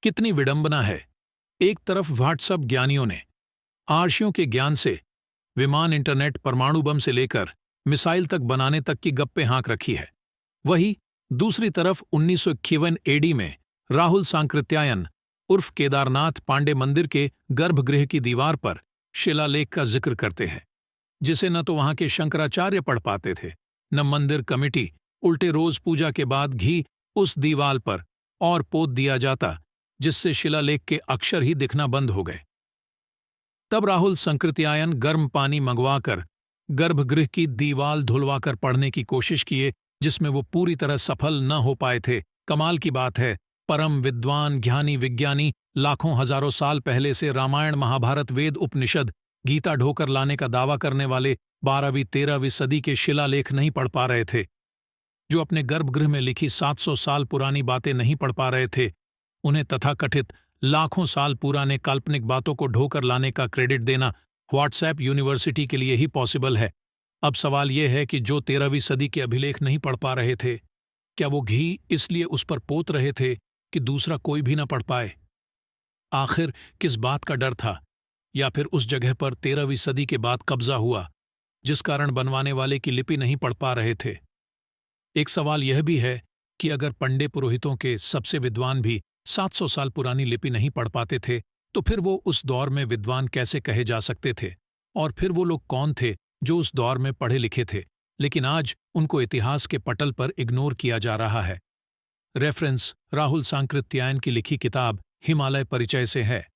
कितनी विडंबना है। एक तरफ व्हाट्सएप ज्ञानियों ने आर्षियों के ज्ञान से विमान, इंटरनेट, परमाणु बम से लेकर मिसाइल तक बनाने तक की गप्पे हाँक रखी है। वही दूसरी तरफ 1951 एडी में राहुल सांकृत्यायन उर्फ केदारनाथ पांडे मंदिर के गर्भगृह की दीवार पर शिलालेख का जिक्र करते हैं, जिसे न तो वहां के शंकराचार्य पढ़ पाते थे, न मंदिर कमेटी। उल्टे रोज पूजा के बाद घी उस दीवार पर और पोत दिया जाता, जिससे शिलालेख के अक्षर ही दिखना बंद हो गए। तब राहुल संकृत्यायन गर्म पानी मंगवाकर गर्भगृह की दीवाल धुलवाकर पढ़ने की कोशिश किए, जिसमें वो पूरी तरह सफल न हो पाए थे। कमाल की बात है, परम विद्वान, ज्ञानी, विज्ञानी लाखों हजारों साल पहले से रामायण, महाभारत, वेद, उपनिषद, गीता ढोकर लाने का दावा करने वाले 12वीं 13वीं सदी के शिलालेख नहीं पढ़ पा रहे थे। जो अपने गर्भगृह में लिखी 700 साल पुरानी बातें नहीं पढ़ पा रहे थे, उन्हें तथाकथित लाखों साल पुराने काल्पनिक बातों को ढोकर लाने का क्रेडिट देना व्हाट्सएप यूनिवर्सिटी के लिए ही पॉसिबल है। अब सवाल यह है कि जो 13वीं सदी के अभिलेख नहीं पढ़ पा रहे थे, क्या वो घी इसलिए उस पर पोत रहे थे कि दूसरा कोई भी न पढ़ पाए? आखिर किस बात का डर था? या फिर उस जगह पर 13वीं सदी के बाद कब्जा हुआ, जिस कारण बनवाने वाले की लिपि नहीं पढ़ पा रहे थे? एक सवाल यह भी है कि अगर पंडे पुरोहितों के सबसे विद्वान भी 700 साल पुरानी लिपि नहीं पढ़ पाते थे, तो फिर वो उस दौर में विद्वान कैसे कहे जा सकते थे? और फिर वो लोग कौन थे जो उस दौर में पढ़े लिखे थे, लेकिन आज उनको इतिहास के पटल पर इग्नोर किया जा रहा है? रेफरेंस राहुल सांकृत्यायन की लिखी किताब हिमालय परिचय से है।